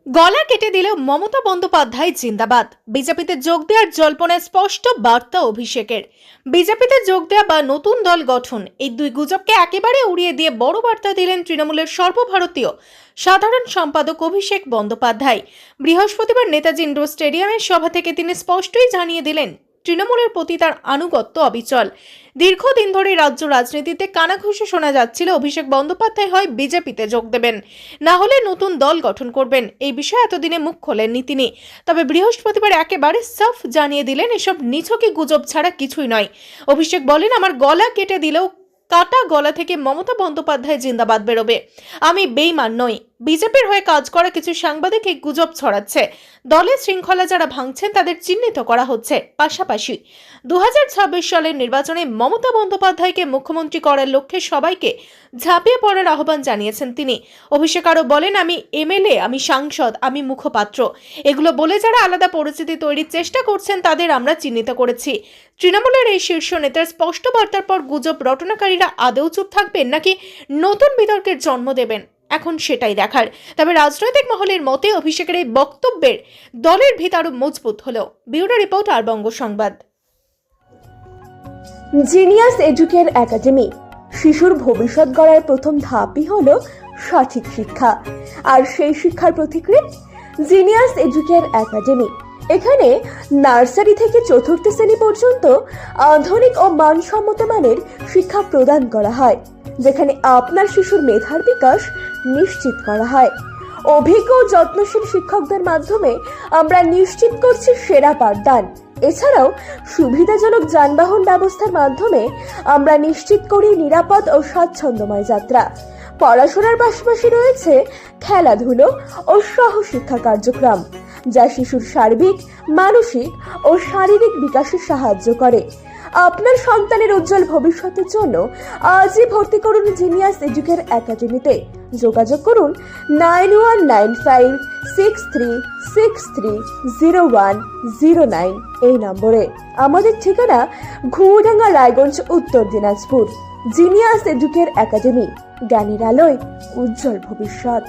গলা কেটে দিলেও মমতা বন্দ্যোপাধ্যায় জিন্দাবাদ। বিজেপিতে যোগ দেওয়ার জল্পনায় স্পষ্ট বার্তা অভিষেকের। বিজেপিতে যোগ দেওয়া বা নতুন দল গঠন, এই দুই গুজবকে একেবারে উড়িয়ে দিয়ে বড় বার্তা দিলেন তৃণমূলের সর্বভারতীয় সাধারণ সম্পাদক অভিষেক বন্দ্যোপাধ্যায়। বৃহস্পতিবার নেতাজি ইন্ডোর স্টেডিয়ামের সভা থেকে তিনি স্পষ্টই জানিয়ে দিলেন তৃণমূলের প্রতি তার আনুগত্য অবিচল। দীর্ঘদিন ধরে রাজ্য রাজনীতিতে কানাঘুষো শোনা যাচ্ছিল অভিষেক বন্দ্যোপাধ্যায় হয় বিজেপিতে যোগ দেবেন, না হলে নতুন দল গঠন করবেন। এই বিষয়ে এতদিনে মুখ খোলেননি তিনি, তবে বৃহস্পতিবার একেবারে সাফ জানিয়ে দিলেন এসব নিছকই গুজব ছাড়া কিছুই নয়। অভিষেক বলেন, আমার গলা কেটে দিলেও কাটা গলা থেকে মমতা বন্দ্যোপাধ্যায় জিন্দাবাদ বেরোবে। আমি বেইমান নই। বিজেপির হয়ে কাজ করা কিছু সাংবাদিক এই গুজব ছড়াচ্ছে। দলের শৃঙ্খলা যারা ভাঙছেন তাদের চিহ্নিত করা হচ্ছে। পাশাপাশি 2026 সালের নির্বাচনে মমতা বন্দ্যোপাধ্যায়কে মুখ্যমন্ত্রী করার লক্ষ্যে সবাইকে ঝাঁপিয়ে পড়ার আহ্বান জানিয়েছেন তিনি। অভিষেক আরও বলেন, আমি এমএলএ, আমি সাংসদ, আমি মুখপাত্র, এগুলো বলে যারা আলাদা পরিস্থিতি তৈরির চেষ্টা করছেন তাদের আমরা চিহ্নিত করেছি। তৃণমূলের এই শীর্ষ নেতার স্পষ্ট বার্তার পর গুজব রটনাকারীরা আদৌ চুপ থাকবেন নাকি নতুন বিতর্কের জন্ম দেবেন, এখন সেটাই দেখার। তবে রাজনৈতিক মহলের মতে অভিষেকের এই বক্তব্যের দলের ভিত আরো মজবুত হলো। ব্যুরো রিপোর্ট আর বঙ্গ সংবাদ। জিনিয়াস এডুকেয়ার একাডেমি শিশুর ভবিষ্যৎ গড়ার প্রথম ধাপই হলো সঠিক শিক্ষা, আর সেই শিক্ষার প্রতিকৃত জিনিয়াস এডুকেয়ার একাডেমি। এখানে নার্সারি থেকে চতুর্থ শ্রেণী পর্যন্ত আধুনিক ও মানসম্মত মানের শিক্ষা প্রদান করা হয়, যেখানে আপনার শিশুর মেধার বিকাশ নিশ্চিত করা হয়। অভিজ্ঞ ও যত্নশীল শিক্ষকদের মাধ্যমে আমরা নিশ্চিত করছি সেরা পাঠদান। এছাড়াও সুবিধাজনক যানবাহন ব্যবস্থার মাধ্যমে আমরা নিশ্চিত করি নিরাপদ ও স্বাচ্ছন্দ্যময় যাত্রা। পড়াশোনার পাশাপাশি রয়েছে খেলাধুলো ও সহশিক্ষা কার্যক্রম, যা শিশুর সার্বিক, মানসিক ও শারীরিক বিকাশে সাহায্য করে। আপনার সন্তানের উজ্জ্বল ভবিষ্যতের জন্য আজই ভর্তি করুন জিনিয়াস এডুকেয়ার একাডেমিতে। যোগাযোগ করুন 919563630109 এই নম্বরে। আমাদের ঠিকানা ঘুমডাঙ্গা, রায়গঞ্জ, উত্তর দিনাজপুর। জিনিয়াস এডুকেয়ার একাডেমি, জ্ঞানের আলোয় উজ্জ্বল ভবিষ্যৎ।